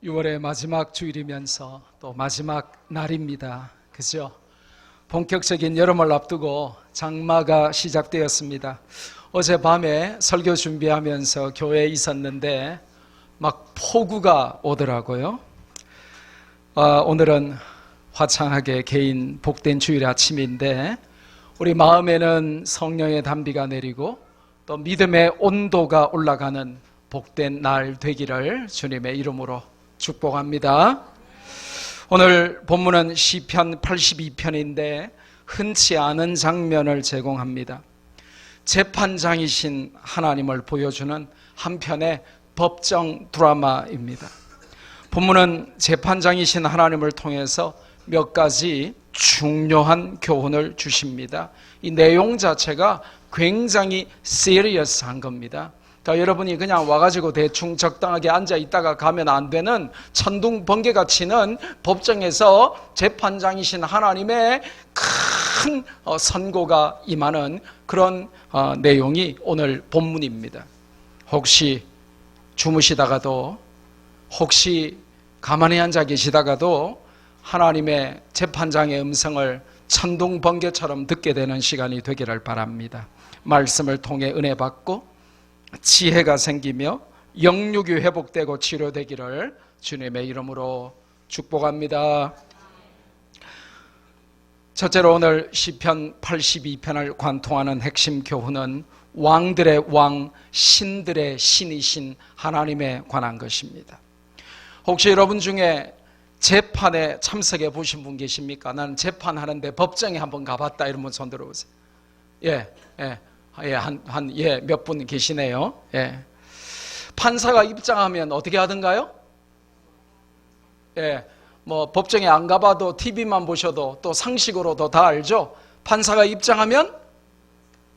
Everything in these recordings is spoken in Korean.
6월의 마지막 주일이면서 또 마지막 날입니다. 그죠? 본격적인 여름을 앞두고 장마가 시작되었습니다. 어젯밤에 설교 준비하면서 교회에 있었는데 막 폭우가 오더라고요. 오늘은 화창하게 개인 복된 주일 아침인데 우리 마음에는 성령의 단비가 내리고 또 믿음의 온도가 올라가는 복된 날 되기를 주님의 이름으로 축복합니다. 오늘 본문은 시편 82편인데 흔치 않은 장면을 제공합니다. 재판장이신 하나님을 보여주는 한편의 법정 드라마입니다. 본문은 재판장이신 하나님을 통해서 몇 가지 중요한 교훈을 주십니다. 이 내용 자체가 굉장히 시리어스한 겁니다. 그러니까 여러분이 그냥 와가지고 대충 적당하게 앉아 있다가 가면 안 되는 천둥 번개가 치는 법정에서 재판장이신 하나님의 큰 선고가 임하는 그런 내용이 오늘 본문입니다. 혹시 주무시다가도, 혹시 가만히 앉아 계시다가도 하나님의 재판장의 음성을 천둥 번개처럼 듣게 되는 시간이 되기를 바랍니다. 말씀을 통해 은혜 받고 지혜가 생기며 영육이 회복되고 치료되기를 주님의 이름으로 축복합니다. 첫째로 오늘 시편 82편을 관통하는 핵심 교훈은 왕들의 왕, 신들의 신이신 하나님에 관한 것입니다. 혹시 여러분 중에 재판에 참석해 보신 분 계십니까? 나는 재판하는데 법정에 한번 가봤다 이런 분 손 들어보세요. 몇 분 계시네요. 예. 판사가 입장하면 어떻게 하던가요? 뭐 법정에 안 가봐도 TV만 보셔도 또 상식으로도 다 알죠? 판사가 입장하면,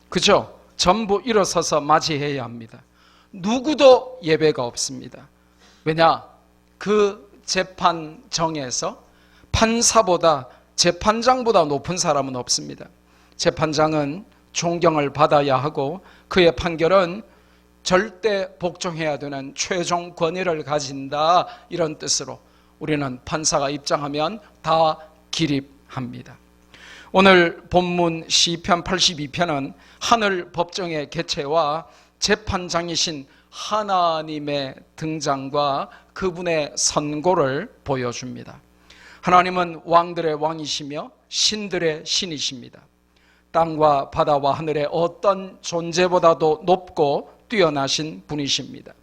그죠? 전부 일어서서 맞이해야 합니다. 누구도 예배가 없습니다. 왜냐? 그 재판정에서 판사보다, 재판장보다 높은 사람은 없습니다. 재판장은 존경을 받아야 하고 그의 판결은 절대 복종해야 되는 최종 권위를 가진다, 이런 뜻으로 우리는 판사가 입장하면 다 기립합니다. 오늘 본문 시편 82편은 하늘 법정의 개최와 재판장이신 하나님의 등장과 그분의 선고를 보여줍니다. 하나님은 왕들의 왕이시며 신들의 신이십니다. 땅과 바다와 하늘의 어떤 존재보다도 높고 뛰어나신 분이십니다.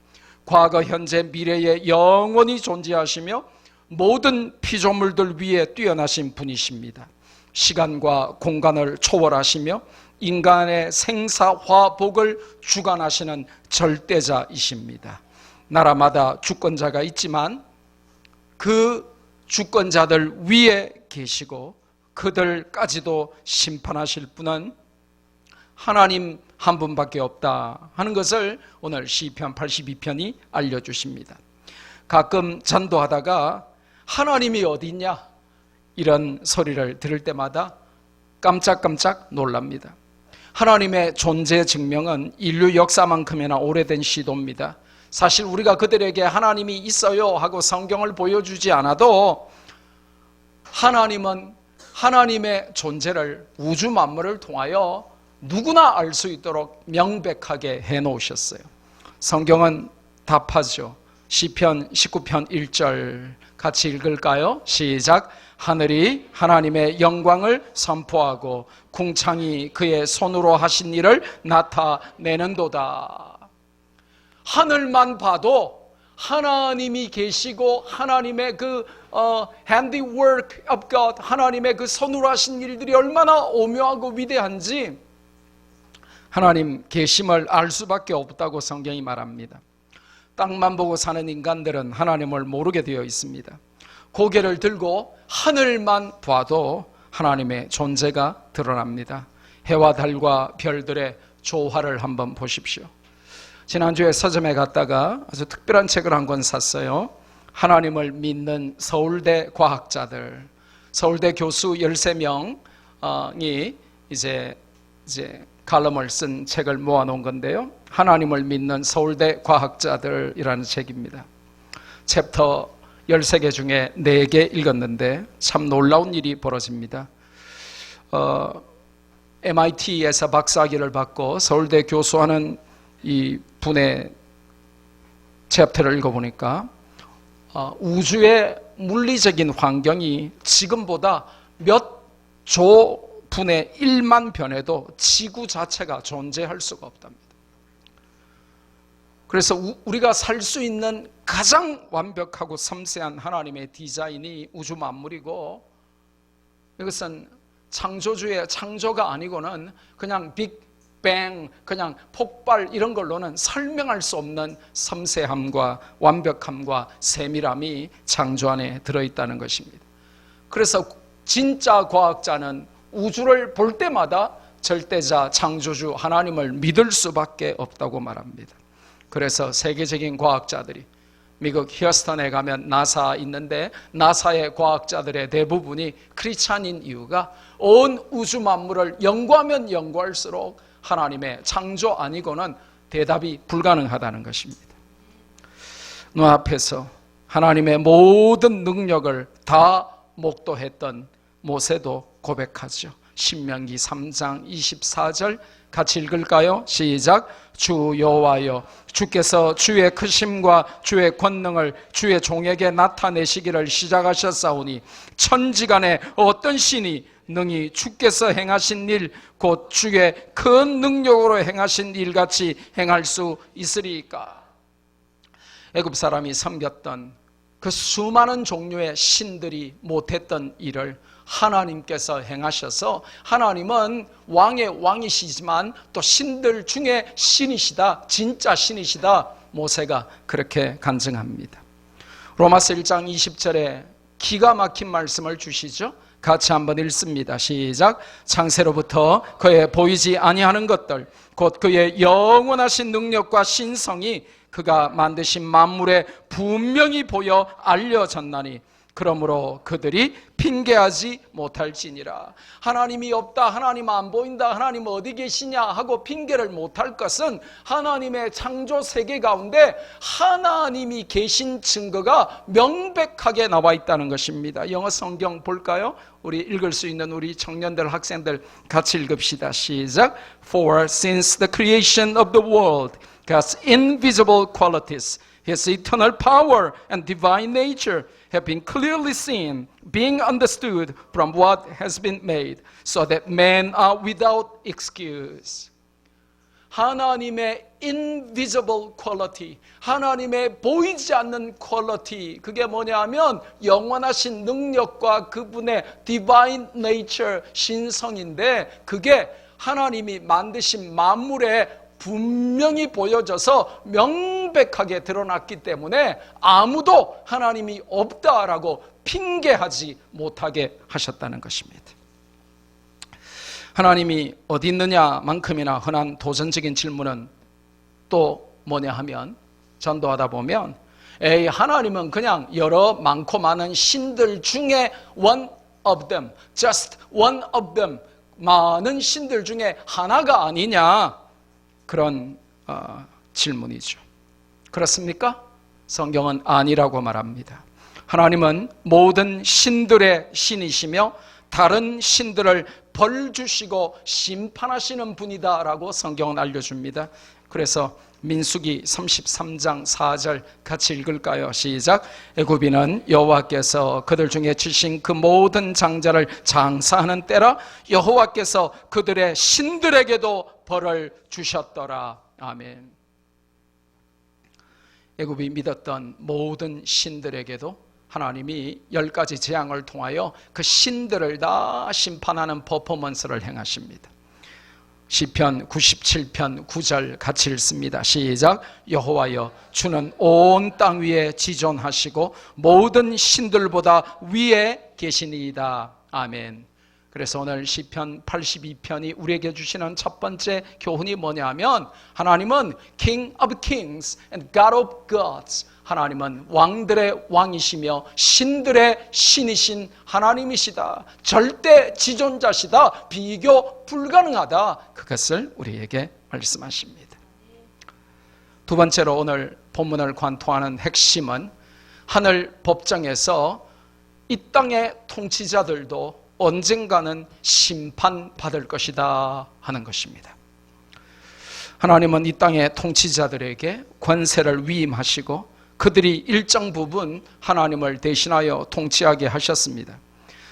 과거, 현재, 미래에 영원히 존재하시며 모든 피조물들 위에 뛰어나신 분이십니다. 시간과 공간을 초월하시며 인간의 생사화복을 주관하시는 절대자이십니다. 나라마다 주권자가 있지만 그 주권자들 위에 계시고 그들까지도 심판하실 분은 하나님 한 분밖에 없다 하는 것을 오늘 시편 82편이 알려주십니다. 가끔 전도하다가 하나님이 어디 있냐 이런 소리를 들을 때마다 깜짝깜짝 놀랍니다. 하나님의 존재 증명은 인류 역사만큼이나 오래된 시도입니다. 사실 우리가 그들에게 하나님이 있어요 하고 성경을 보여주지 않아도 하나님은 하나님의 존재를 우주 만물을 통하여 누구나 알 수 있도록 명백하게 해놓으셨어요. 성경은 답하죠. 시편 19편 1절 같이 읽을까요? 시작. 하늘이 하나님의 영광을 선포하고 궁창이 그의 손으로 하신 일을 나타내는도다. 하늘만 봐도 하나님이 계시고 하나님의 그 handiwork of God, 하나님의 그 손으로 하신 일들이 얼마나 오묘하고 위대한지 하나님 계심을 알 수밖에 없다고 성경이 말합니다. 땅만 보고 사는 인간들은 하나님을 모르게 되어 있습니다. 고개를 들고 하늘만 봐도 하나님의 존재가 드러납니다. 해와 달과 별들의 조화를 한번 보십시오. 지난주에 서점에 갔다가 아주 특별한 책을 한 권 샀어요. 하나님을 믿는 서울대 과학자들, 서울대 교수 13명이 이제 칼럼을 쓴 책을 모아놓은 건데요. 하나님을 믿는 서울대 과학자들이라는 책입니다. 챕터 13개 중에 4개 읽었는데 참 놀라운 일이 벌어집니다. MIT에서 박사학위를 받고 서울대 교수하는 이 분의 챕터를 읽어보니까 우주의 물리적인 환경이 지금보다 몇 조 분의 1만 변해도 지구 자체가 존재할 수가 없답니다. 그래서 우리가 살 수 있는 가장 완벽하고 섬세한 하나님의 디자인이 우주 만물이고, 이것은 창조주의 창조가 아니고는 그냥 빅뱅, 그냥 폭발 이런 걸로는 설명할 수 없는 섬세함과 완벽함과 세밀함이 창조 안에 들어있다는 것입니다. 그래서 진짜 과학자는 우주를 볼 때마다 절대자 창조주 하나님을 믿을 수밖에 없다고 말합니다. 그래서 세계적인 과학자들이, 미국 휴스턴에 가면 나사 있는데 나사의 과학자들의 대부분이 크리스찬인 이유가 온 우주 만물을 연구하면 연구할수록 하나님의 창조 아니고는 대답이 불가능하다는 것입니다. 눈앞에서 하나님의 모든 능력을 다 목도했던 모세도 고백하죠. 신명기 3장 24절 같이 읽을까요? 시작. 주 여호와여, 주께서 주의 크심과 주의 권능을 주의 종에게 나타내시기를 시작하셨사오니 천지간에 어떤 신이 능히 주께서 행하신 일, 곧 주의 큰 능력으로 행하신 일같이 행할 수 있으리까? 애굽 사람이 섬겼던 그 수많은 종류의 신들이 못했던 일을 하나님께서 행하셔서, 하나님은 왕의 왕이시지만 또 신들 중에 신이시다, 진짜 신이시다, 모세가 그렇게 간증합니다. 로마서 1장 20절에 기가 막힌 말씀을 주시죠. 같이 한번 읽습니다. 시작. 창세로부터 그의 보이지 아니하는 것들, 곧 그의 영원하신 능력과 신성이 그가 만드신 만물에 분명히 보여 알려졌나니 그러므로 그들이 핑계하지 못할지니라. 하나님이 없다, 하나님 안 보인다, 하나님 어디 계시냐 하고 핑계를 못할 것은 하나님의 창조 세계 가운데 하나님이 계신 증거가 명백하게 나와 있다는 것입니다. 영어 성경 볼까요? 우리 읽을 수 있는 우리 청년들, 학생들 같이 읽읍시다. 시작. For since the creation of the world, God's invisible qualities, His eternal power and divine nature have been clearly seen, being understood from what has been made, so that men are without excuse. 하나님의 invisible quality, 하나님의 보이지 않는 quality, 그게 뭐냐면 영원하신 능력과 그분의 divine nature, 신성인데, 그게 하나님이 만드신 만물에 분명히 보여져서 명백하게 드러났기 때문에 아무도 하나님이 없다라고 핑계하지 못하게 하셨다는 것입니다. 하나님이 어디 있느냐만큼이나 흔한 도전적인 질문은 또 뭐냐 하면, 전도하다 보면 하나님은 그냥 여러 많고 많은 신들 중에 one of them, just one of them, 많은 신들 중에 하나가 아니냐, 그런 질문이죠. 그렇습니까? 성경은 아니라고 말합니다. 하나님은 모든 신들의 신이시며 다른 신들을 벌 주시고 심판하시는 분이다라고 성경은 알려줍니다. 그래서 민수기 33장 4절 같이 읽을까요? 시작. 애굽인은 여호와께서 그들 중에 치신 그 모든 장자를 장사하는 때라 여호와께서 그들의 신들에게도 벌을 주셨더라. 아멘. 애굽이 믿었던 모든 신들에게도 하나님이 10가지 재앙을 통하여 그 신들을 다 심판하는 퍼포먼스를 행하십니다. 시편 97편 9절 같이 읽습니다. 시작. 여호와여, 주는 온 땅 위에 지존하시고 모든 신들보다 위에 계시니이다. 아멘. 그래서 오늘 시편 82편이 우리에게 주시는 첫 번째 교훈이 뭐냐면, 하나님은 King of Kings and God of Gods, 하나님은 왕들의 왕이시며 신들의 신이신 하나님이시다. 절대 지존자시다. 비교 불가능하다. 그것을 우리에게 말씀하십니다. 두 번째로 오늘 본문을 관통하는 핵심은 하늘 법정에서 이 땅의 통치자들도 언젠가는 심판받을 것이다 하는 것입니다. 하나님은 이 땅의 통치자들에게 권세를 위임하시고 그들이 일정 부분 하나님을 대신하여 통치하게 하셨습니다.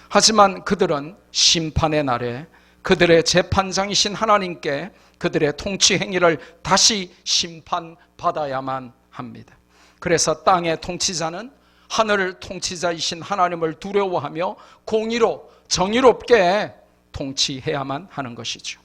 하지만 그들은 심판의 날에 그들의 재판장이신 하나님께 그들의 통치 행위를 다시 심판받아야만 합니다. 그래서 땅의 통치자는 하늘 통치자이신 하나님을 두려워하며 공의로 정의롭게 통치해야만 하는 것이죠.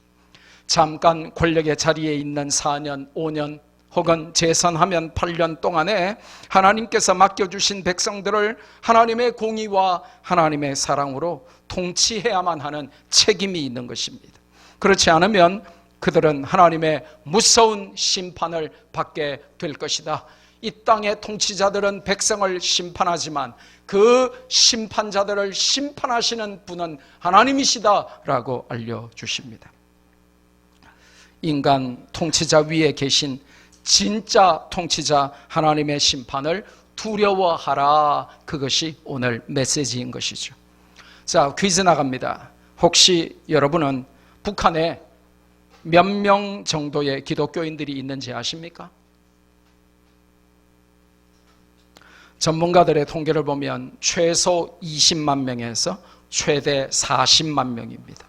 잠깐 권력의 자리에 있는 4년, 5년 혹은 재선하면 8년 동안에 하나님께서 맡겨주신 백성들을 하나님의 공의와 하나님의 사랑으로 통치해야만 하는 책임이 있는 것입니다. 그렇지 않으면 그들은 하나님의 무서운 심판을 받게 될 것이다. 이 땅의 통치자들은 백성을 심판하지만 그 심판자들을 심판하시는 분은 하나님이시다라고 알려주십니다. 인간 통치자 위에 계신 진짜 통치자 하나님의 심판을 두려워하라. 그것이 오늘 메시지인 것이죠. 자, 퀴즈 나갑니다. 혹시 여러분은 북한에 몇 명 정도의 기독교인들이 있는지 아십니까? 전문가들의 통계를 보면 최소 20만 명에서 최대 40만 명입니다.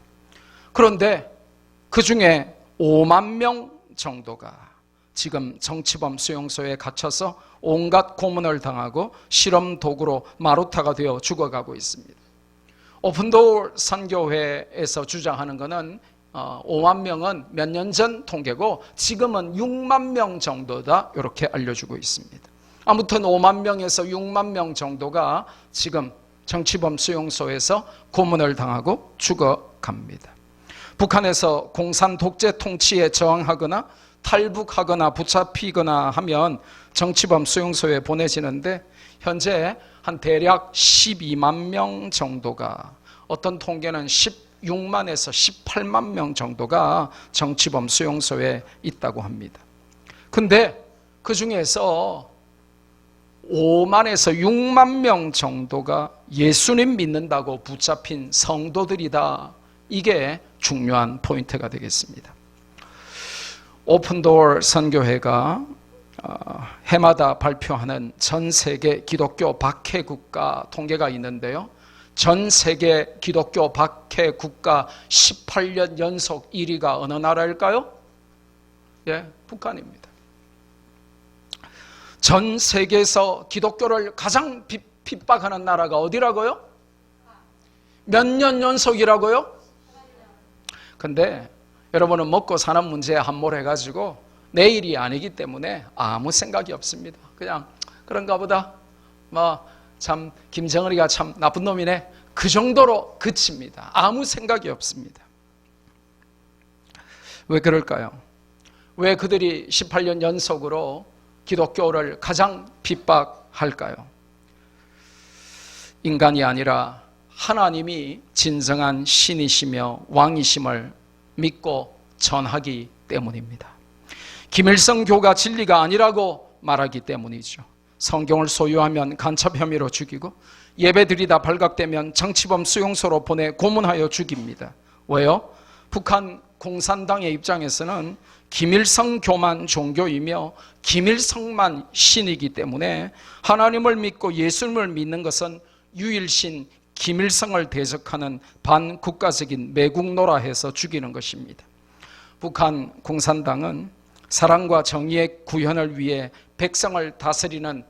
그런데 그 중에 5만 명 정도가 지금 정치범 수용소에 갇혀서 온갖 고문을 당하고 실험 도구로 마루타가 되어 죽어가고 있습니다. 오픈도어 선교회에서 주장하는 것은 5만 명은 몇 년 전 통계고 지금은 6만 명 정도다 이렇게 알려주고 있습니다. 아무튼 5만 명에서 6만 명 정도가 지금 정치범 수용소에서 고문을 당하고 죽어갑니다. 북한에서 공산 독재 통치에 저항하거나 탈북하거나 붙잡히거나 하면 정치범 수용소에 보내지는데 현재 한 대략 12만 명 정도가, 어떤 통계는 16만에서 18만 명 정도가 정치범 수용소에 있다고 합니다. 근데 그 중에서 5만에서 6만 명 정도가 예수님 믿는다고 붙잡힌 성도들이다. 이게 중요한 포인트가 되겠습니다. 오픈도어 선교회가 해마다 발표하는 전 세계 기독교 박해 국가 통계가 있는데요. 전 세계 기독교 박해 국가 18년 연속 1위가 어느 나라일까요? 예, 북한입니다. 전 세계에서 기독교를 가장 핍박하는 나라가 어디라고요? 몇 년 연속이라고요? 근데 여러분은 먹고 사는 문제에 함몰해가지고 내일이 아니기 때문에 아무 생각이 없습니다. 그냥 그런가 보다, 참 김정은이가 참 나쁜 놈이네, 그 정도로 그칩니다. 아무 생각이 없습니다. 왜 그럴까요? 왜 그들이 18년 연속으로 기독교를 가장 핍박할까요? 인간이 아니라 하나님이 진정한 신이시며 왕이심을 믿고 전하기 때문입니다. 김일성 교가 진리가 아니라고 말하기 때문이죠. 성경을 소유하면 간첩 혐의로 죽이고 예배드리다 발각되면 정치범 수용소로 보내 고문하여 죽입니다. 왜요? 북한 공산당의 입장에서는 김일성 교만 종교이며 김일성만 신이기 때문에 하나님을 믿고 예수님을 믿는 것은 유일신 김일성을 대적하는 반국가적인 매국노라 해서 죽이는 것입니다. 북한 공산당은 사랑과 정의의 구현을 위해 백성을 다스리는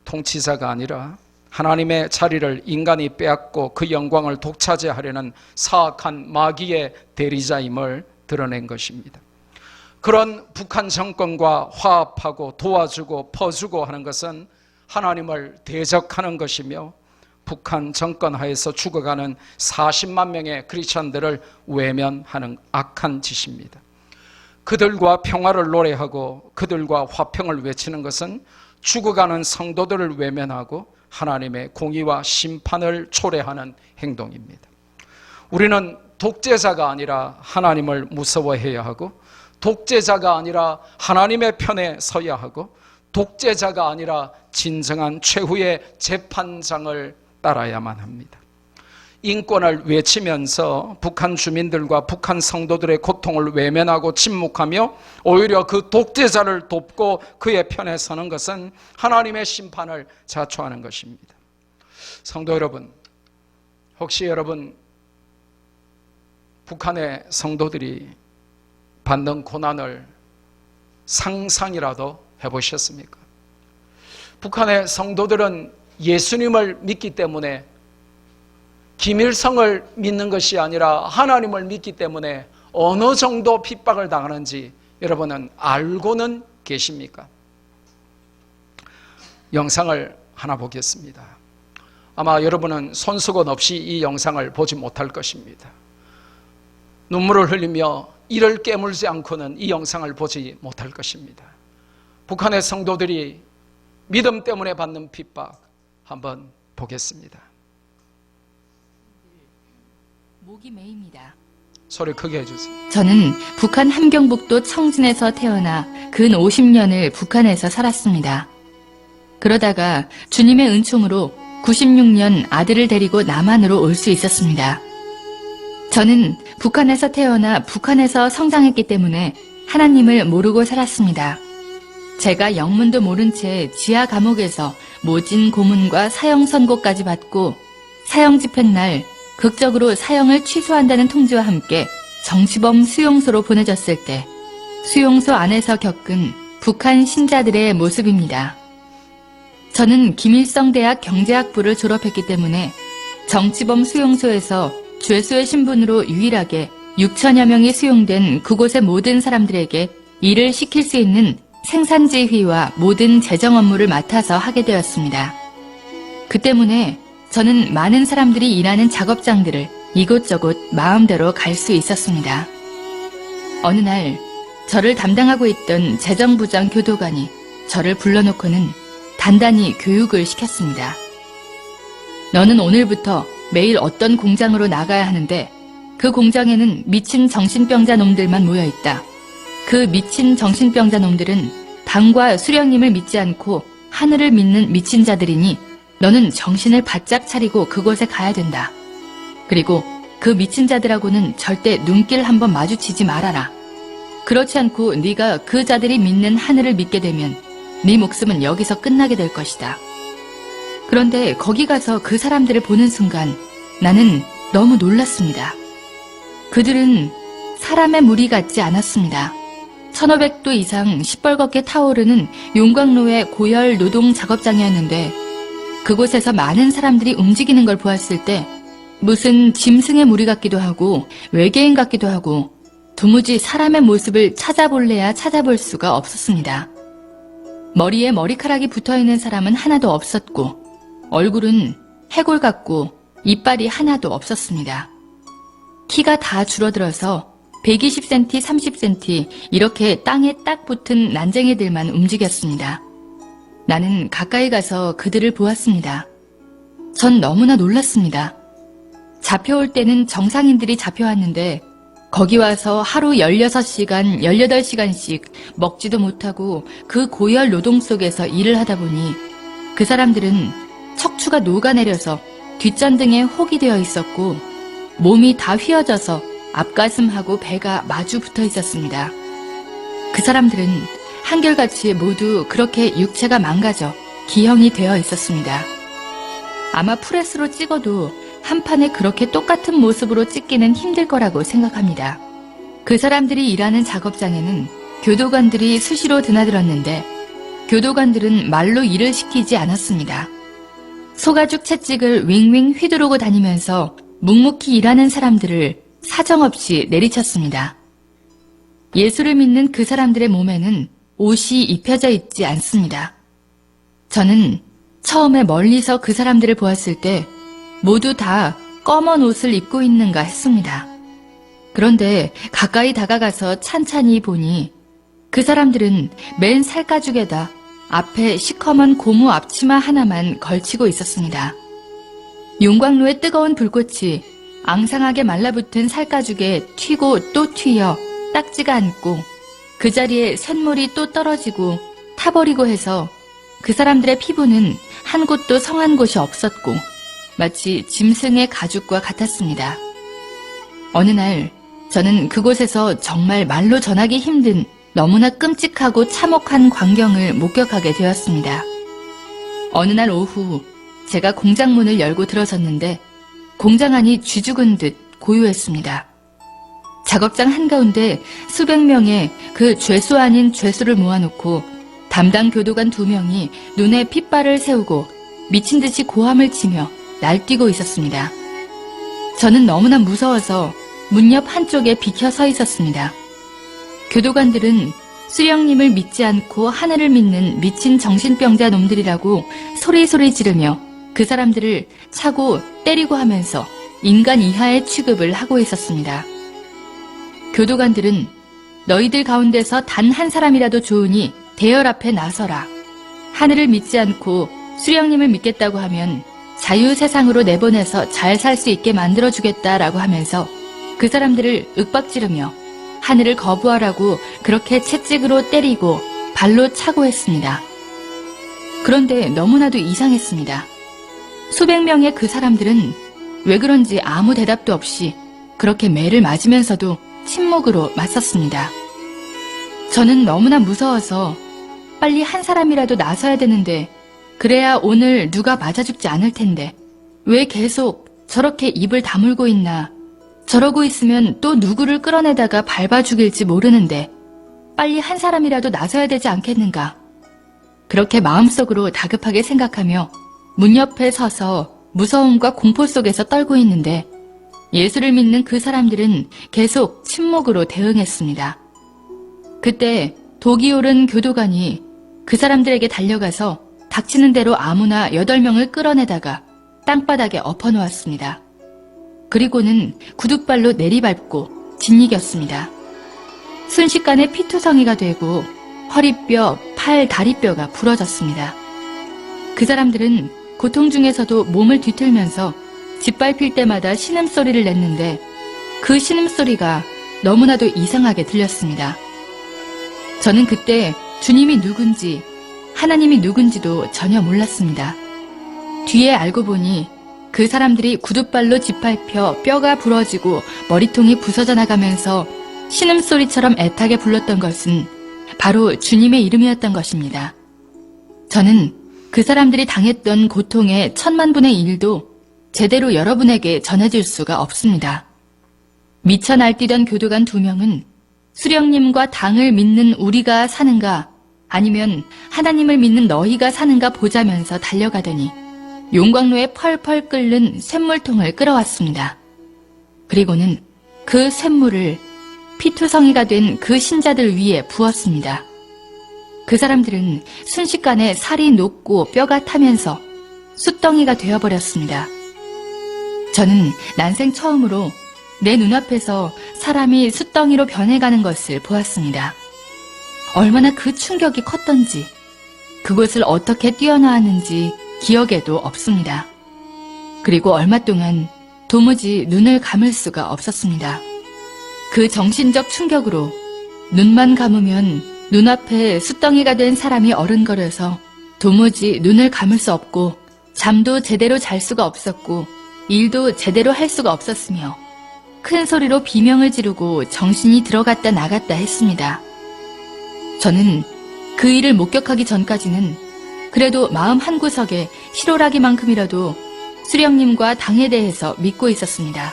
통치자가 아니라 하나님의 자리를 인간이 빼앗고 그 영광을 독차지하려는 사악한 마귀의 대리자임을 드러낸 것입니다. 그런 북한 정권과 화합하고 도와주고 퍼주고 하는 것은 하나님을 대적하는 것이며 북한 정권 하에서 죽어가는 40만 명의 크리스천들을 외면하는 악한 짓입니다. 그들과 평화를 노래하고 그들과 화평을 외치는 것은 죽어가는 성도들을 외면하고 하나님의 공의와 심판을 초래하는 행동입니다. 우리는 독재자가 아니라 하나님을 무서워해야 하고 독재자가 아니라 하나님의 편에 서야 하고 독재자가 아니라 진정한 최후의 재판장을 따라야만 합니다. 인권을 외치면서 북한 주민들과 북한 성도들의 고통을 외면하고 침묵하며 오히려 그 독재자를 돕고 그의 편에 서는 것은 하나님의 심판을 자초하는 것입니다. 성도 여러분, 혹시 여러분 북한의 성도들이 받는 고난을 상상이라도 해보셨습니까? 북한의 성도들은 예수님을 믿기 때문에 김일성을 믿는 것이 아니라 하나님을 믿기 때문에 어느 정도 핍박을 당하는지 여러분은 알고는 계십니까? 영상을 하나 보겠습니다. 아마 여러분은 손수건 없이 이 영상을 보지 못할 것입니다. 눈물을 흘리며 이를 깨물지 않고는 이 영상을 보지 못할 것입니다. 북한의 성도들이 믿음 때문에 받는 핍박 한번 보겠습니다. 목이 메입니다. 소리 크게 해주세요. 저는 북한 함경북도 청진에서 태어나 근 50년을 북한에서 살았습니다. 그러다가 주님의 은총으로 96년 아들을 데리고 남한으로 올 수 있었습니다. 저는 북한에서 태어나 북한에서 성장했기 때문에 하나님을 모르고 살았습니다. 제가 영문도 모른 채 지하 감옥에서 모진 고문과 사형 선고까지 받고 사형 집행날 극적으로 사형을 취소한다는 통지와 함께 정치범 수용소로 보내졌을 때 수용소 안에서 겪은 북한 신자들의 모습입니다. 저는 김일성 대학 경제학부를 졸업했기 때문에 정치범 수용소에서 죄수의 신분으로 유일하게 6천여 명이 수용된 그곳의 모든 사람들에게 일을 시킬 수 있는 생산지휘와 모든 재정 업무를 맡아서 하게 되었습니다. 그 때문에 저는 많은 사람들이 일하는 작업장들을 이곳저곳 마음대로 갈 수 있었습니다. 어느 날 저를 담당하고 있던 재정부장 교도관이 저를 불러놓고는 단단히 교육을 시켰습니다. 너는 오늘부터 매일 어떤 공장으로 나가야 하는데 그 공장에는 미친 정신병자 놈들만 모여있다. 그 미친 정신병자 놈들은 당과 수령님을 믿지 않고 하늘을 믿는 미친 자들이니 너는 정신을 바짝 차리고 그곳에 가야 된다. 그리고 그 미친 자들하고는 절대 눈길 한번 마주치지 말아라. 그렇지 않고 네가 그 자들이 믿는 하늘을 믿게 되면 네 목숨은 여기서 끝나게 될 것이다. 그런데 거기 가서 그 사람들을 보는 순간 나는 너무 놀랐습니다. 그들은 사람의 무리 같지 않았습니다. 1500도 이상 시뻘겋게 타오르는 용광로의 고열 노동 작업장이었는데 그곳에서 많은 사람들이 움직이는 걸 보았을 때 무슨 짐승의 무리 같기도 하고 외계인 같기도 하고 도무지 사람의 모습을 찾아볼래야 찾아볼 수가 없었습니다. 머리에 머리카락이 붙어있는 사람은 하나도 없었고 얼굴은 해골 같고 이빨이 하나도 없었습니다. 키가 다 줄어들어서 120cm, 30cm 이렇게 땅에 딱 붙은 난쟁이들만 움직였습니다. 나는 가까이 가서 그들을 보았습니다. 전 너무나 놀랐습니다. 잡혀올 때는 정상인들이 잡혀왔는데 거기 와서 하루 16시간, 18시간씩 먹지도 못하고 그 고열 노동 속에서 일을 하다 보니 그 사람들은 척추가 녹아내려서 뒷전등에 혹이 되어 있었고 몸이 다 휘어져서 앞가슴하고 배가 마주 붙어 있었습니다. 그 사람들은 한결같이 모두 그렇게 육체가 망가져 기형이 되어 있었습니다. 아마 프레스로 찍어도 한 판에 그렇게 똑같은 모습으로 찍기는 힘들 거라고 생각합니다. 그 사람들이 일하는 작업장에는 교도관들이 수시로 드나들었는데 교도관들은 말로 일을 시키지 않았습니다. 소가죽 채찍을 윙윙 휘두르고 다니면서 묵묵히 일하는 사람들을 사정없이 내리쳤습니다. 예수를 믿는 그 사람들의 몸에는 옷이 입혀져 있지 않습니다. 저는 처음에 멀리서 그 사람들을 보았을 때 모두 다 검은 옷을 입고 있는가 했습니다. 그런데 가까이 다가가서 찬찬히 보니 그 사람들은 맨 살가죽에다 앞에 시커먼 고무 앞치마 하나만 걸치고 있었습니다. 용광로의 뜨거운 불꽃이 앙상하게 말라붙은 살가죽에 튀고 또 튀어 딱지가 않고 그 자리에 쇳물이 또 떨어지고 타버리고 해서 그 사람들의 피부는 한 곳도 성한 곳이 없었고 마치 짐승의 가죽과 같았습니다. 어느 날 저는 그곳에서 정말 말로 전하기 힘든 너무나 끔찍하고 참혹한 광경을 목격하게 되었습니다. 어느 날 오후 제가 공장 문을 열고 들어섰는데 공장 안이 쥐죽은 듯 고요했습니다. 작업장 한가운데 수백 명의 그 죄수 아닌 죄수를 모아놓고 담당 교도관 2명이 눈에 핏발을 세우고 미친 듯이 고함을 치며 날뛰고 있었습니다. 저는 너무나 무서워서 문 옆 한쪽에 비켜 서 있었습니다. 교도관들은 수령님을 믿지 않고 하늘을 믿는 미친 정신병자 놈들이라고 소리소리 지르며 그 사람들을 차고 때리고 하면서 인간 이하의 취급을 하고 있었습니다. 교도관들은 너희들 가운데서 단 한 사람이라도 좋으니 대열 앞에 나서라. 하늘을 믿지 않고 수령님을 믿겠다고 하면 자유 세상으로 내보내서 잘 살 수 있게 만들어주겠다라고 하면서 그 사람들을 윽박지르며 하늘을 거부하라고 그렇게 채찍으로 때리고 발로 차고 했습니다. 그런데 너무나도 이상했습니다. 수백 명의 그 사람들은 왜 그런지 아무 대답도 없이 그렇게 매를 맞으면서도 침묵으로 맞섰습니다. 저는 너무나 무서워서 빨리 한 사람이라도 나서야 되는데 그래야 오늘 누가 맞아 죽지 않을 텐데 왜 계속 저렇게 입을 다물고 있나. 저러고 있으면 또 누구를 끌어내다가 밟아 죽일지 모르는데 빨리 한 사람이라도 나서야 되지 않겠는가. 그렇게 마음속으로 다급하게 생각하며 문 옆에 서서 무서움과 공포 속에서 떨고 있는데 예수를 믿는 그 사람들은 계속 침묵으로 대응했습니다. 그때 독이 오른 교도관이 그 사람들에게 달려가서 닥치는 대로 아무나 8명을 끌어내다가 땅바닥에 엎어놓았습니다. 그리고는 구둣발로 내리밟고 짓이겼습니다. 순식간에 피투성이가 되고 허리뼈, 팔, 다리뼈가 부러졌습니다. 그 사람들은 고통 중에서도 몸을 뒤틀면서 짓밟힐 때마다 신음소리를 냈는데 그 신음소리가 너무나도 이상하게 들렸습니다. 저는 그때 주님이 누군지 하나님이 누군지도 전혀 몰랐습니다. 뒤에 알고 보니 그 사람들이 구둣발로 짓밟혀 뼈가 부러지고 머리통이 부서져 나가면서 신음소리처럼 애타게 불렀던 것은 바로 주님의 이름이었던 것입니다. 저는 그 사람들이 당했던 고통의 1000만분의 1도 제대로 여러분에게 전해줄 수가 없습니다. 미쳐 날뛰던 교도관 2명은 수령님과 당을 믿는 우리가 사는가 아니면 하나님을 믿는 너희가 사는가 보자면서 달려가더니 용광로에 펄펄 끓는 쇳물통을 끌어왔습니다. 그리고는 그 쇳물을 피투성이가 된 그 신자들 위에 부었습니다. 그 사람들은 순식간에 살이 녹고 뼈가 타면서 숯덩이가 되어버렸습니다. 저는 난생 처음으로 내 눈앞에서 사람이 숯덩이로 변해가는 것을 보았습니다. 얼마나 그 충격이 컸던지 그곳을 어떻게 뛰어나왔는지 기억에도 없습니다. 그리고 얼마 동안 도무지 눈을 감을 수가 없었습니다. 그 정신적 충격으로 눈만 감으면 눈앞에 숯덩이가 된 사람이 어른거려서 도무지 눈을 감을 수 없고 잠도 제대로 잘 수가 없었고 일도 제대로 할 수가 없었으며 큰 소리로 비명을 지르고 정신이 들어갔다 나갔다 했습니다. 저는 그 일을 목격하기 전까지는 그래도 마음 한구석에 실오라기만큼이라도 수령님과 당에 대해서 믿고 있었습니다.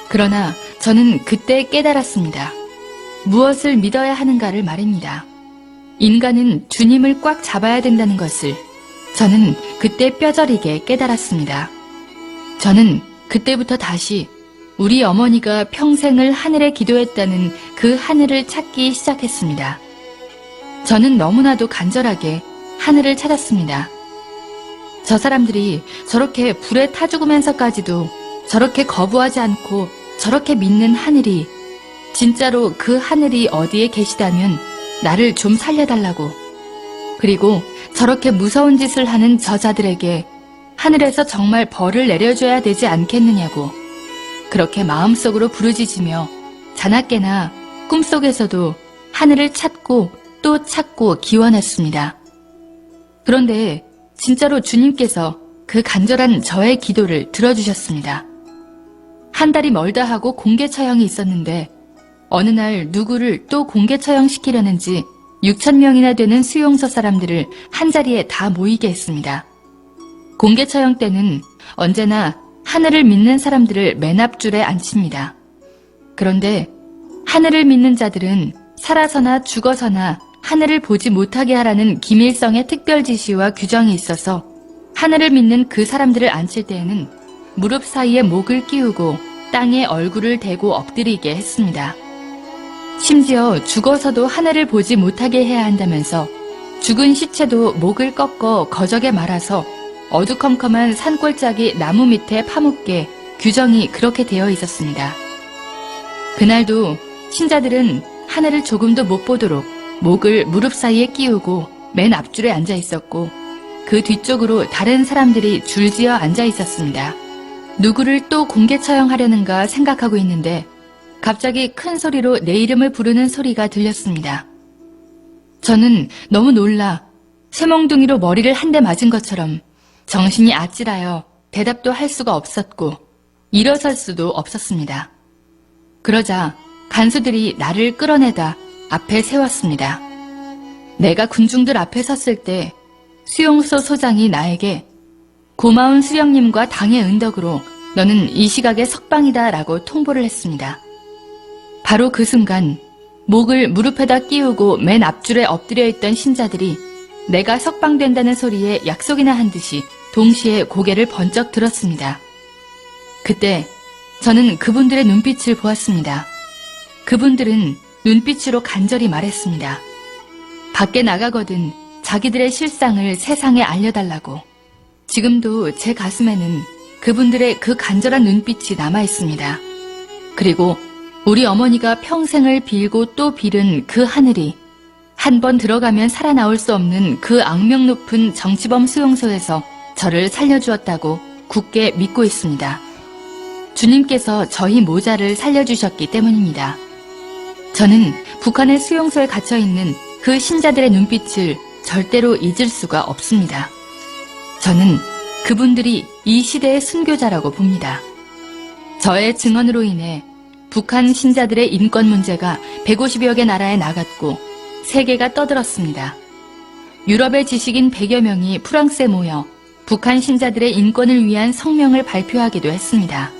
그러나 저는 그때 깨달았습니다. 무엇을 믿어야 하는가를 말입니다. 인간은 주님을 꽉 잡아야 된다는 것을 저는 그때 뼈저리게 깨달았습니다. 저는 그때부터 다시 우리 어머니가 평생을 하늘에 기도했다는 그 하늘을 찾기 시작했습니다. 저는 너무나도 간절하게 하늘을 찾았습니다. 저 사람들이 저렇게 불에 타 죽으면서까지도 저렇게 거부하지 않고 저렇게 믿는 하늘이 진짜로 그 하늘이 어디에 계시다면 나를 좀 살려달라고, 그리고 저렇게 무서운 짓을 하는 저자들에게 하늘에서 정말 벌을 내려줘야 되지 않겠느냐고 그렇게 마음속으로 부르짖으며 자나깨나 꿈속에서도 하늘을 찾고 또 찾고 기원했습니다. 그런데 진짜로 주님께서 그 간절한 저의 기도를 들어주셨습니다. 한 달이 멀다 하고 공개 처형이 있었는데 어느 날 누구를 또 공개 처형시키려는지 6천 명이나 되는 수용소 사람들을 한자리에 다 모이게 했습니다. 공개 처형 때는 언제나 하늘을 믿는 사람들을 맨 앞줄에 앉힙니다. 그런데 하늘을 믿는 자들은 살아서나 죽어서나 하늘을 보지 못하게 하라는 김일성의 특별 지시와 규정이 있어서 하늘을 믿는 그 사람들을 앉힐 때에는 무릎 사이에 목을 끼우고 땅에 얼굴을 대고 엎드리게 했습니다. 심지어 죽어서도 하늘을 보지 못하게 해야 한다면서 죽은 시체도 목을 꺾어 거적에 말아서 어두컴컴한 산골짜기 나무 밑에 파묻게 규정이 그렇게 되어 있었습니다. 그날도 신자들은 하늘을 조금도 못 보도록 목을 무릎 사이에 끼우고 맨 앞줄에 앉아 있었고 그 뒤쪽으로 다른 사람들이 줄지어 앉아 있었습니다. 누구를 또 공개 처형하려는가 생각하고 있는데 갑자기 큰 소리로 내 이름을 부르는 소리가 들렸습니다. 저는 너무 놀라 쇠몽둥이로 머리를 한 대 맞은 것처럼 정신이 아찔하여 대답도 할 수가 없었고 일어설 수도 없었습니다. 그러자 간수들이 나를 끌어내다 앞에 세웠습니다. 내가 군중들 앞에 섰을 때 수용소 소장이 나에게 고마운 수령님과 당의 은덕으로 너는 이 시각에 석방이다 라고 통보를 했습니다. 바로 그 순간 목을 무릎에다 끼우고 맨 앞줄에 엎드려 있던 신자들이 내가 석방된다는 소리에 약속이나 한 듯이 동시에 고개를 번쩍 들었습니다. 그때 저는 그분들의 눈빛을 보았습니다. 그분들은 눈빛으로 간절히 말했습니다. 밖에 나가거든 자기들의 실상을 세상에 알려달라고. 지금도 제 가슴에는 그분들의 그 간절한 눈빛이 남아 있습니다. 그리고 우리 어머니가 평생을 빌고 또 빌은 그 하늘이 한 번 들어가면 살아나올 수 없는 그 악명 높은 정치범 수용소에서 저를 살려주었다고 굳게 믿고 있습니다. 주님께서 저희 모자를 살려주셨기 때문입니다. 저는 북한의 수용소에 갇혀있는 그 신자들의 눈빛을 절대로 잊을 수가 없습니다. 저는 그분들이 이 시대의 순교자라고 봅니다. 저의 증언으로 인해 북한 신자들의 인권 문제가 150여 개 나라에 나갔고 세계가 떠들었습니다. 유럽의 지식인 100여 명이 프랑스에 모여 북한 신자들의 인권을 위한 성명을 발표하기도 했습니다.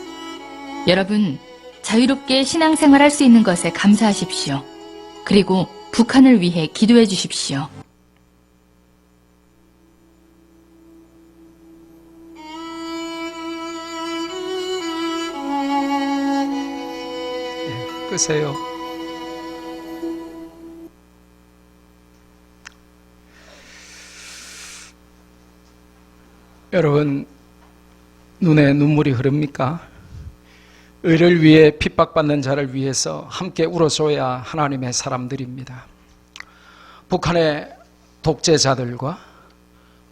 여러분, 자유롭게 신앙생활할 수 있는 것에 감사하십시오. 그리고 북한을 위해 기도해 주십시오. 끄세요. 여러분, 눈에 눈물이 흐릅니까? 의를 위해 핍박받는 자를 위해서 함께 울어줘야 하나님의 사람들입니다. 북한의 독재자들과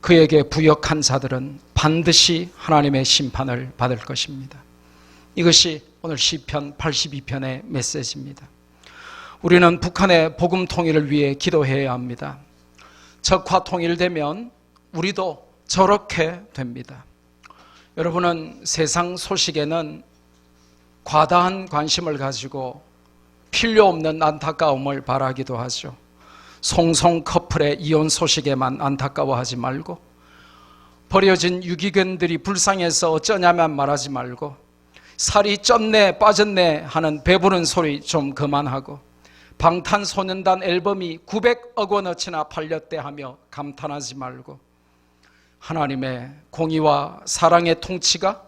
그에게 부역한 자들은 반드시 하나님의 심판을 받을 것입니다. 이것이 오늘 시편 82편의 메시지입니다. 우리는 북한의 복음 통일을 위해 기도해야 합니다. 적화 통일되면 우리도 저렇게 됩니다. 여러분은 세상 소식에는 과다한 관심을 가지고 필요 없는 안타까움을 바라기도 하죠. 송송 커플의 이혼 소식에만 안타까워하지 말고, 버려진 유기견들이 불쌍해서 어쩌냐만 말하지 말고, 살이 쪘네 빠졌네 하는 배부른 소리 좀 그만하고, 방탄소년단 앨범이 900억 원어치나 팔렸대 하며 감탄하지 말고, 하나님의 공의와 사랑의 통치가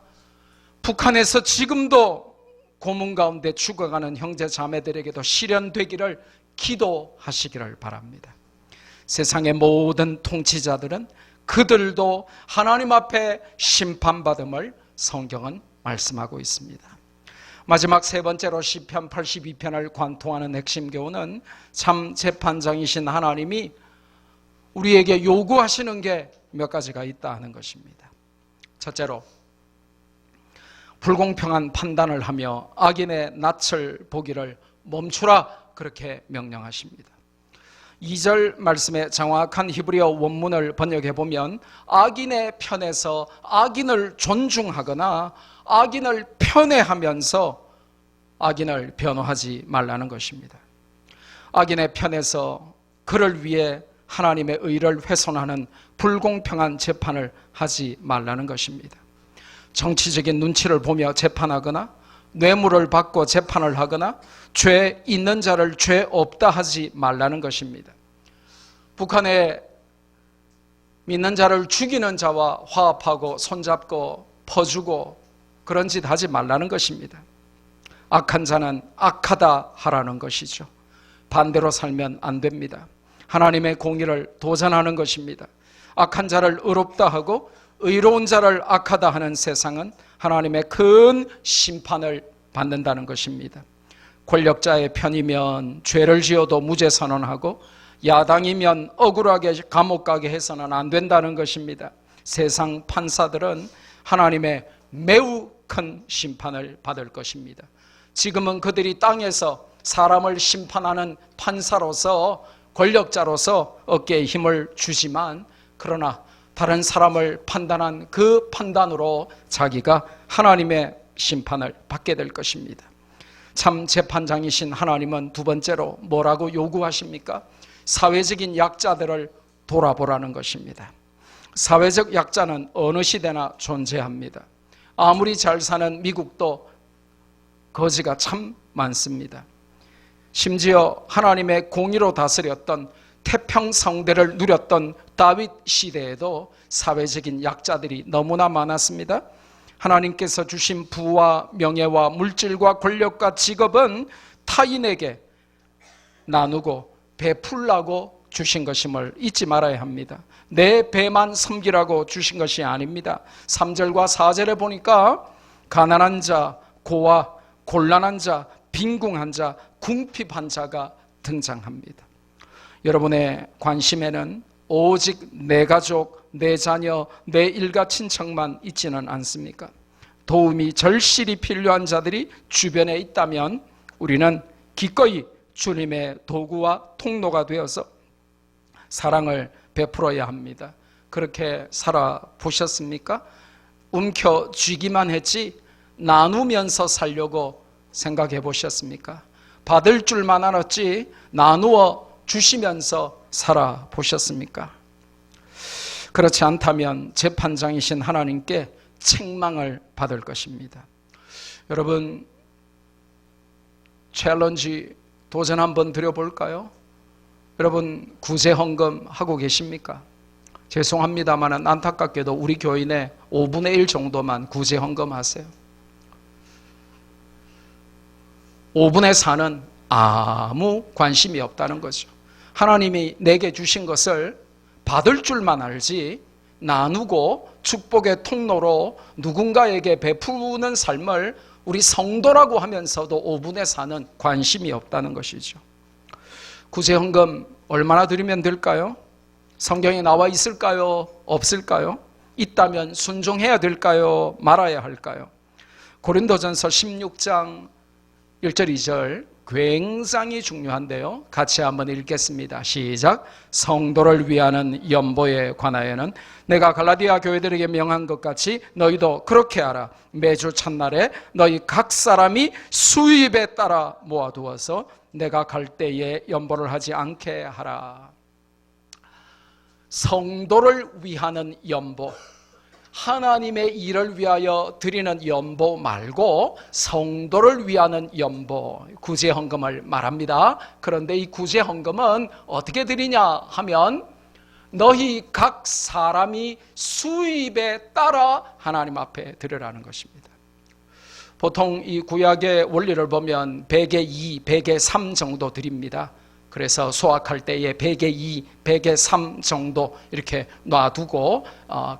북한에서 지금도 고문 가운데 죽어가는 형제 자매들에게도 실현되기를 기도하시기를 바랍니다. 세상의 모든 통치자들은 그들도 하나님 앞에 심판받음을 성경은 말씀하고 있습니다. 마지막 세 번째로 시편 82편을 관통하는 핵심 교훈은 참 재판장이신 하나님이 우리에게 요구하시는 게 몇 가지가 있다 하는 것입니다. 첫째로, 불공평한 판단을 하며 악인의 낯을 보기를 멈추라, 그렇게 명령하십니다. 2절 말씀에 정확한 히브리어 원문을 번역해 보면 악인의 편에서 악인을 존중하거나 악인을 편애하면서 악인을 변호하지 말라는 것입니다. 악인의 편에서 그를 위해 하나님의 의를 훼손하는 불공평한 재판을 하지 말라는 것입니다. 정치적인 눈치를 보며 재판하거나 뇌물을 받고 재판을 하거나 죄 있는 자를 죄 없다 하지 말라는 것입니다. 북한에 믿는 자를 죽이는 자와 화합하고 손잡고 퍼주고 그런 짓 하지 말라는 것입니다. 악한 자는 악하다 하라는 것이죠. 반대로 살면 안 됩니다. 하나님의 공의를 도전하는 것입니다. 악한 자를 의롭다 하고 의로운 자를 악하다 하는 세상은 하나님의 큰 심판을 받는다는 것입니다. 권력자의 편이면 죄를 지어도 무죄 선언하고 야당이면 억울하게 감옥 가게 해서는 안 된다는 것입니다. 세상 판사들은 하나님의 매우 큰 심판을 받을 것입니다. 지금은 그들이 땅에서 사람을 심판하는 판사로서 권력자로서 어깨에 힘을 주지만 그러나 다른 사람을 판단한 그 판단으로 자기가 하나님의 심판을 받게 될 것입니다. 참 재판장이신 하나님은 두 번째로 뭐라고 요구하십니까? 사회적인 약자들을 돌아보라는 것입니다. 사회적 약자는 어느 시대나 존재합니다. 아무리 잘 사는 미국도 거지가 참 많습니다. 심지어 하나님의 공의로 다스렸던 태평성대를 누렸던 다윗 시대에도 사회적인 약자들이 너무나 많았습니다. 하나님께서 주신 부와 명예와 물질과 권력과 직업은 타인에게 나누고 베풀라고 주신 것임을 잊지 말아야 합니다. 내 배만 섬기라고 주신 것이 아닙니다. 3절과 4절에 보니까 가난한 자, 고아, 곤란한 자, 빈궁한 자, 궁핍한 자가 등장합니다. 여러분의 관심에는 오직 내 가족, 내 자녀, 내 일가 친척만 있지는 않습니까? 도움이 절실히 필요한 자들이 주변에 있다면 우리는 기꺼이 주님의 도구와 통로가 되어서 사랑을 베풀어야 합니다. 그렇게 살아보셨습니까? 움켜쥐기만 했지 나누면서 살려고 생각해 보셨습니까? 받을 줄만 알았지 나누어 주시면서 살아보셨습니까? 그렇지 않다면 재판장이신 하나님께 책망을 받을 것입니다. 여러분, 챌린지 도전 한번 드려볼까요? 여러분, 구제헌금 하고 계십니까? 죄송합니다만 안타깝게도 우리 교인의 5분의 1 정도만 구제헌금 하세요. 5분의 4는 아무 관심이 없다는 거죠. 하나님이 내게 주신 것을 받을 줄만 알지 나누고 축복의 통로로 누군가에게 베푸는 삶을 우리 성도라고 하면서도 5분의 4는 관심이 없다는 것이죠. 구제헌금 얼마나 드리면 될까요? 성경에 나와 있을까요? 없을까요? 있다면 순종해야 될까요? 말아야 할까요? 고린도전서 16장 1절 2절 굉장히 중요한데요. 같이 한번 읽겠습니다. 시작. 성도를 위하는 연보에 관하여는 내가 갈라디아 교회들에게 명한 것 같이 너희도 그렇게 하라. 매주 첫날에 너희 각 사람이 수입에 따라 모아두어서 내가 갈 때에 연보를 하지 않게 하라. 성도를 위하는 연보, 하나님의 일을 위하여 드리는 연보 말고 성도를 위하는 연보, 구제헌금을 말합니다. 그런데 이 구제헌금은 어떻게 드리냐 하면 너희 각 사람이 수입에 따라 하나님 앞에 드리라는 것입니다. 보통 이 구약의 원리를 보면 100에 2, 100에 3 정도 드립니다. 그래서 소확할 때에 100에 2, 100에 3 정도 이렇게 놔두고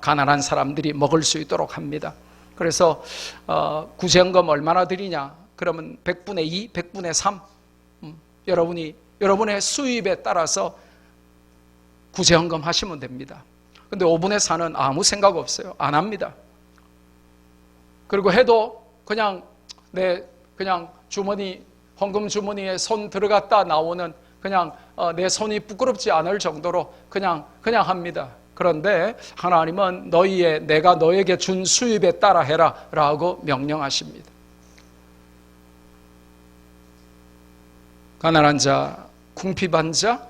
가난한 사람들이 먹을 수 있도록 합니다. 그래서 구제헌금 얼마나 드리냐? 그러면 100분의 2, 100분의 3 여러분의 수입에 따라서 구제헌금 하시면 됩니다. 근데 5분의 4는 아무 생각 없어요. 안 합니다. 그리고 해도 그냥 주머니, 헌금 주머니에 손 들어갔다 나오는 그냥 내 손이 부끄럽지 않을 정도로 그냥 합니다. 그런데 하나님은 내가 너에게 준 수입에 따라 해라 라고 명령하십니다. 가난한 자, 궁핍한 자,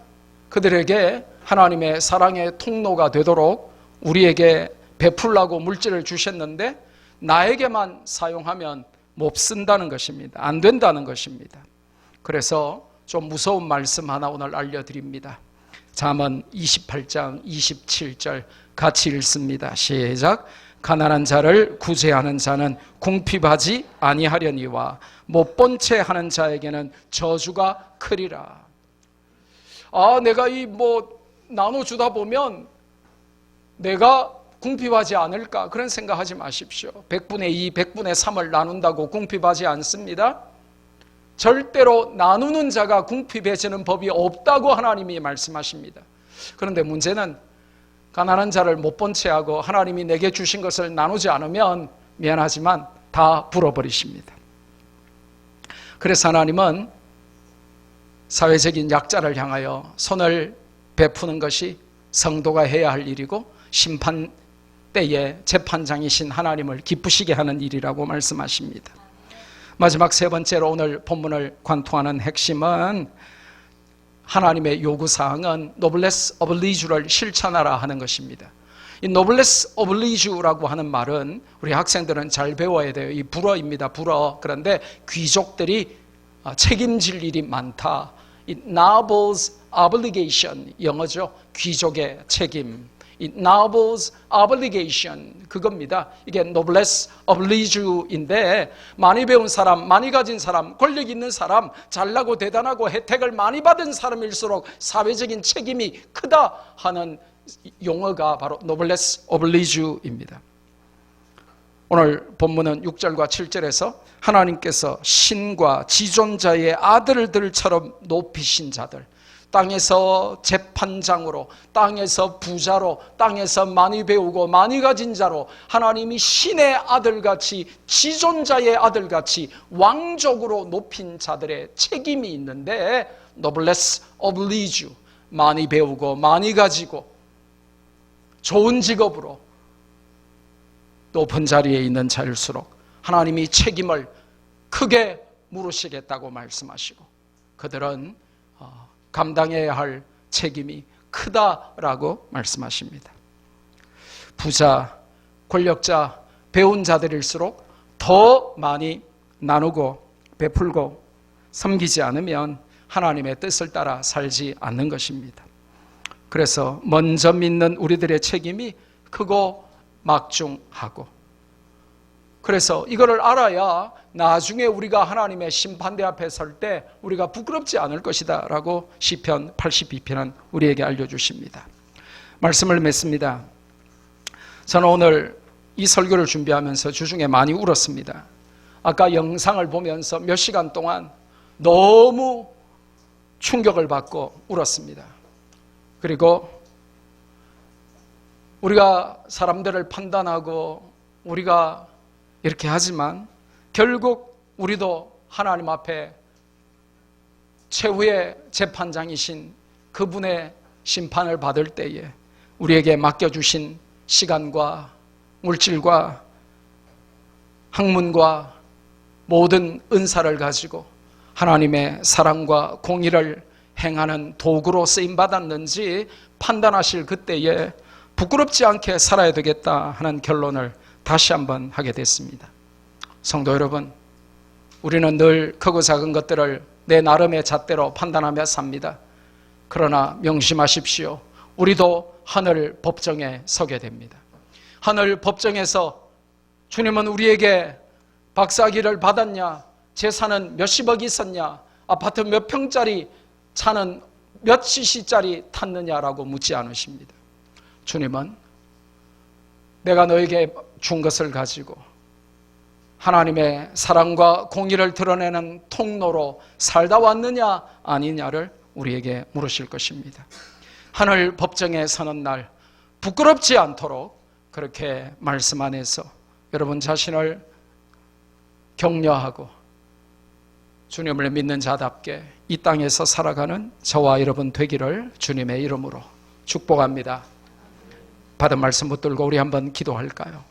그들에게 하나님의 사랑의 통로가 되도록 우리에게 베풀라고 물질을 주셨는데 나에게만 사용하면 못 쓴다는 것입니다. 안 된다는 것입니다. 그래서 좀 무서운 말씀 하나 오늘 알려드립니다. 잠언 28장 27절 같이 읽습니다. 시작. 가난한 자를 구제하는 자는 궁핍하지 아니하려니와 못 본 채 하는 자에게는 저주가 크리라. 내가 나눠주다 보면 내가 궁핍하지 않을까 그런 생각하지 마십시오. 100분의 2, 100분의 3을 나눈다고 궁핍하지 않습니다. 절대로 나누는 자가 궁핍해지는 법이 없다고 하나님이 말씀하십니다. 그런데 문제는 가난한 자를 못 본 채 하고 하나님이 내게 주신 것을 나누지 않으면 미안하지만 다 불어버리십니다. 그래서 하나님은 사회적인 약자를 향하여 손을 베푸는 것이 성도가 해야 할 일이고 심판 때에 재판장이신 하나님을 기쁘시게 하는 일이라고 말씀하십니다. 마지막 세 번째로 오늘 본문을 관통하는 핵심은 하나님의 요구사항은 노블레스 오블리주를 실천하라 하는 것입니다. 이 노블레스 오블리주라고 하는 말은 우리 학생들은 잘 배워야 돼요. 이 불어입니다. 불어. 그런데 귀족들이 책임질 일이 많다. 이 nobles obligation, 영어죠. 귀족의 책임. 이 nobles obligation, 그겁니다. 이게 noblesse oblige인데 많이 배운 사람, 많이 가진 사람, 권력 있는 사람, 잘나고 대단하고 혜택을 많이 받은 사람일수록 사회적인 책임이 크다 하는 용어가 바로 noblesse oblige입니다. 오늘 본문은 6절과 7절에서 하나님께서 신과 지존자의 아들들처럼 높이신 자들, 땅에서 재판장으로, 땅에서 부자로, 땅에서 많이 배우고 많이 가진 자로 하나님이 신의 아들같이, 지존자의 아들같이 왕족으로 높인 자들의 책임이 있는데 noblesse oblige, 많이 배우고 많이 가지고 좋은 직업으로 높은 자리에 있는 자일수록 하나님이 책임을 크게 물으시겠다고 말씀하시고 그들은 감당해야 할 책임이 크다라고 말씀하십니다. 부자, 권력자, 배운 자들일수록 더 많이 나누고 베풀고 섬기지 않으면 하나님의 뜻을 따라 살지 않는 것입니다. 그래서 먼저 믿는 우리들의 책임이 크고 막중하고, 그래서 이거를 알아야 나중에 우리가 하나님의 심판대 앞에 설 때 우리가 부끄럽지 않을 것이다 라고 시편 82편은 우리에게 알려주십니다. 말씀을 맺습니다. 저는 오늘 이 설교를 준비하면서 주중에 많이 울었습니다. 아까 영상을 보면서 몇 시간 동안 너무 충격을 받고 울었습니다. 그리고 우리가 사람들을 판단하고 우리가 이렇게 하지만 결국 우리도 하나님 앞에 최후의 재판장이신 그분의 심판을 받을 때에 우리에게 맡겨주신 시간과 물질과 학문과 모든 은사를 가지고 하나님의 사랑과 공의를 행하는 도구로 쓰임받았는지 판단하실 그때에 부끄럽지 않게 살아야 되겠다 하는 결론을 다시 한번 하게 됐습니다. 성도 여러분, 우리는 늘 크고 작은 것들을 내 나름의 잣대로 판단하며 삽니다. 그러나 명심하십시오. 우리도 하늘 법정에 서게 됩니다. 하늘 법정에서 주님은 우리에게 박사학위를 받았냐, 재산은 몇십억이 있었냐, 아파트 몇 평짜리, 차는 몇 cc짜리 탔느냐라고 묻지 않으십니다. 주님은 내가 너에게 준 것을 가지고 하나님의 사랑과 공의를 드러내는 통로로 살다 왔느냐 아니냐를 우리에게 물으실 것입니다. 하늘 법정에 서는 날 부끄럽지 않도록 그렇게 말씀 안에서 여러분 자신을 격려하고 주님을 믿는 자답게 이 땅에서 살아가는 저와 여러분 되기를 주님의 이름으로 축복합니다. 받은 말씀 붙들고 우리 한번 기도할까요?